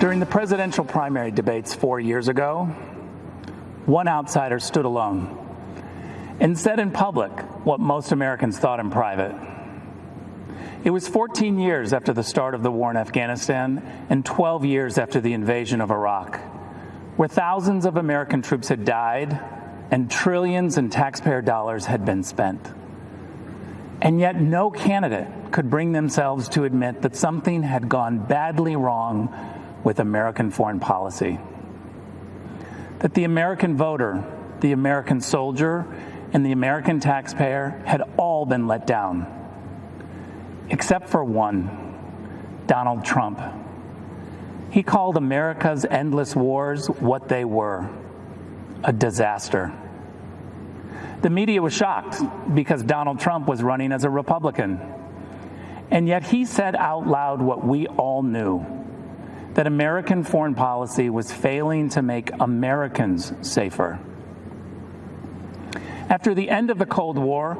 During the presidential primary debates 4 years ago, one outsider stood alone and said in public what most Americans thought in private. It was 14 years after the start of the war in Afghanistan and 12 years after the invasion of Iraq, where thousands of American troops had died and trillions in taxpayer dollars had been spent. And yet no candidate could bring themselves to admit that something had gone badly wrong with American foreign policy. That the American voter, the American soldier, and the American taxpayer had all been let down. Except for one, Donald Trump. He called America's endless wars what they were, a disaster. The media was shocked because Donald Trump was running as a Republican. And yet he said out loud what we all knew, that American foreign policy was failing to make Americans safer. After the end of the Cold War,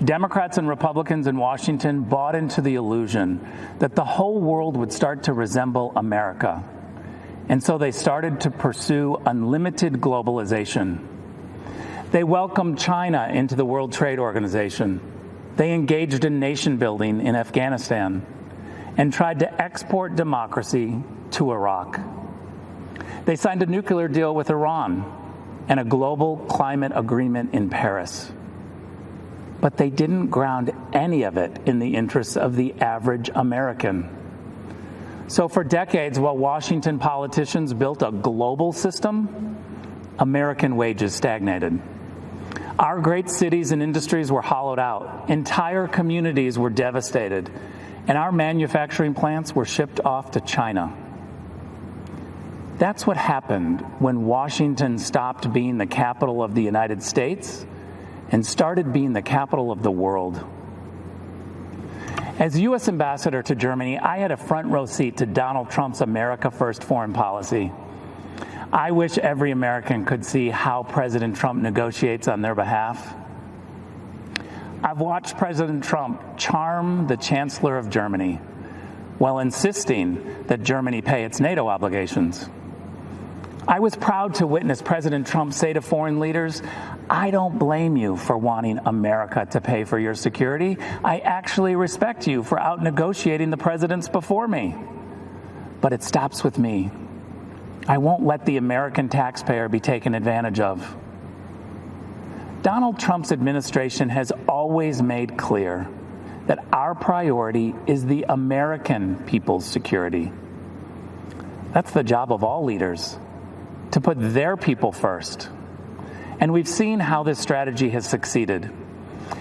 Democrats and Republicans in Washington bought into the illusion that the whole world would start to resemble America. And so they started to pursue unlimited globalization. They welcomed China into the World Trade Organization. They engaged in nation building in Afghanistan and tried to export democracy to Iraq. They signed a nuclear deal with Iran and a global climate agreement in Paris. But they didn't ground any of it in the interests of the average American. So for decades, while Washington politicians built a global system, American wages stagnated. Our great cities and industries were hollowed out. Entire communities were devastated. And our manufacturing plants were shipped off to China. That's what happened when Washington stopped being the capital of the United States and started being the capital of the world. As U.S. ambassador to Germany, I had a front row seat to Donald Trump's America First foreign policy. I wish every American could see how President Trump negotiates on their behalf. I've watched President Trump charm the Chancellor of Germany while insisting that Germany pay its NATO obligations. I was proud to witness President Trump say to foreign leaders, "I don't blame you for wanting America to pay for your security. I actually respect you for out-negotiating the presidents before me. But it stops with me. I won't let the American taxpayer be taken advantage of." Donald Trump's administration has always made clear that our priority is the American people's security. That's the job of all leaders, to put their people first. And we've seen how this strategy has succeeded.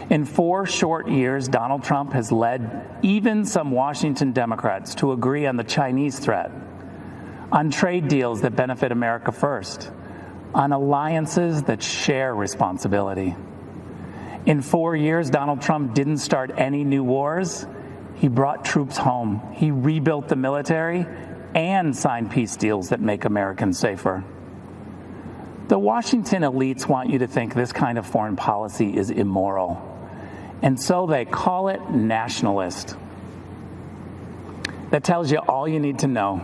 In 4 short years, Donald Trump has led even some Washington Democrats to agree on the Chinese threat, on trade deals that benefit America first, on alliances that share responsibility. In 4 years, Donald Trump didn't start any new wars. He brought troops home. He rebuilt the military and signed peace deals that make Americans safer. The Washington elites want you to think this kind of foreign policy is immoral, and so they call it nationalist. That tells you all you need to know.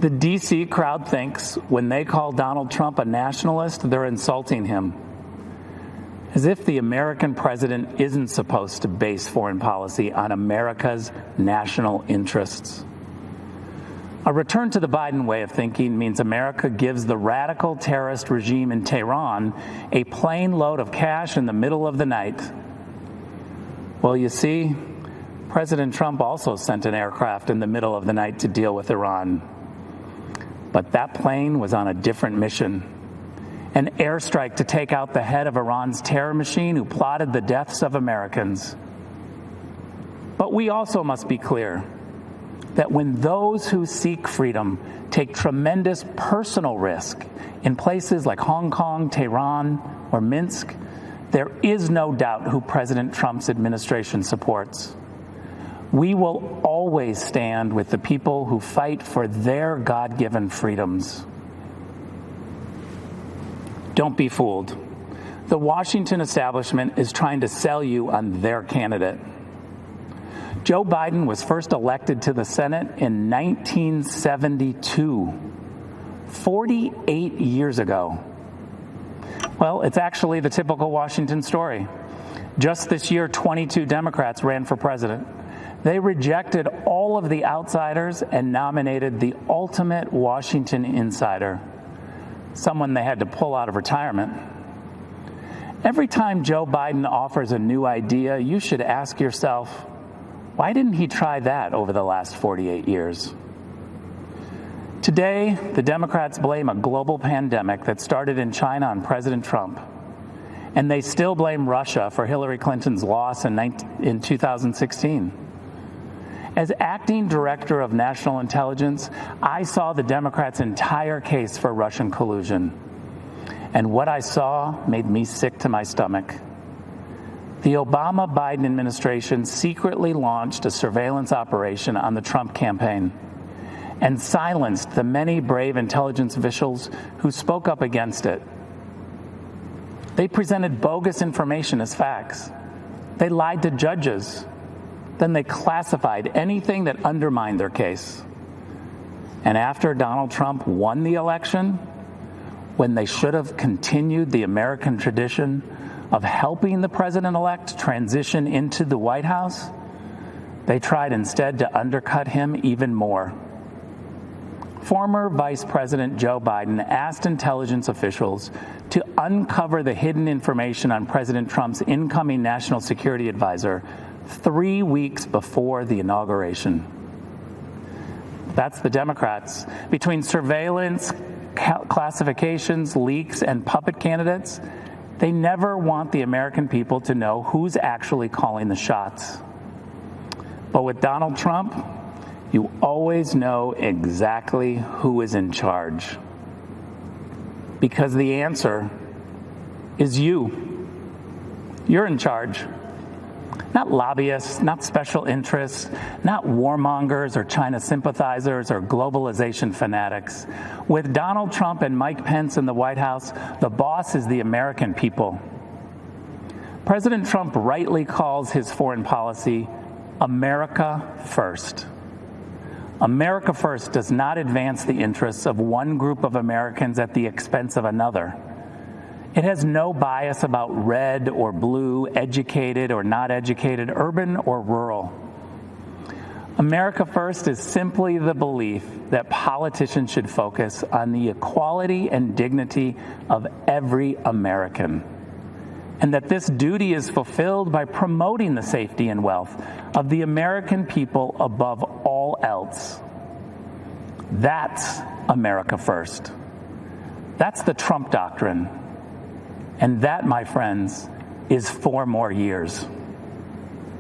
The D.C. crowd thinks when they call Donald Trump a nationalist, they're insulting him. As if the American president isn't supposed to base foreign policy on America's national interests. A return to the Biden way of thinking means America gives the radical terrorist regime in Tehran a plane load of cash in the middle of the night. Well, you see, President Trump also sent an aircraft in the middle of the night to deal with Iran. But that plane was on a different mission. An airstrike to take out the head of Iran's terror machine who plotted the deaths of Americans. But we also must be clear that when those who seek freedom take tremendous personal risk in places like Hong Kong, Tehran, or Minsk, there is no doubt who President Trump's administration supports. We will always stand with the people who fight for their God-given freedoms. Don't be fooled. The Washington establishment is trying to sell you on their candidate. Joe Biden was first elected to the Senate in 1972, 48 years ago. Well, it's actually the typical Washington story. Just this year, 22 Democrats ran for president. They rejected all of the outsiders and nominated the ultimate Washington insider, someone they had to pull out of retirement. Every time Joe Biden offers a new idea, you should ask yourself, why didn't he try that over the last 48 years? Today, the Democrats blame a global pandemic that started in China on President Trump. And they still blame Russia for Hillary Clinton's loss in 2016. As acting director of national intelligence, I saw the Democrats' entire case for Russian collusion. And what I saw made me sick to my stomach. The Obama-Biden administration secretly launched a surveillance operation on the Trump campaign and silenced the many brave intelligence officials who spoke up against it. They presented bogus information as facts. They lied to judges. Then they classified anything that undermined their case. And after Donald Trump won the election, when they should have continued the American tradition of helping the president-elect transition into the White House, they tried instead to undercut him even more. Former Vice President Joe Biden asked intelligence officials to uncover the hidden information on President Trump's incoming national security advisor 3 weeks before the inauguration. That's the Democrats. Between surveillance, classifications, leaks, and puppet candidates, they never want the American people to know who's actually calling the shots. But with Donald Trump, you always know exactly who is in charge. Because the answer is you. You're in charge. Not lobbyists, not special interests, not warmongers or China sympathizers or globalization fanatics. With Donald Trump and Mike Pence in the White House, the boss is the American people. President Trump rightly calls his foreign policy America First. America First does not advance the interests of one group of Americans at the expense of another. It has no bias about red or blue, educated or not educated, urban or rural. America First is simply the belief that politicians should focus on the equality and dignity of every American, and that this duty is fulfilled by promoting the safety and wealth of the American people above all else. That's America First. That's the Trump doctrine. And that, my friends, is 4 more years.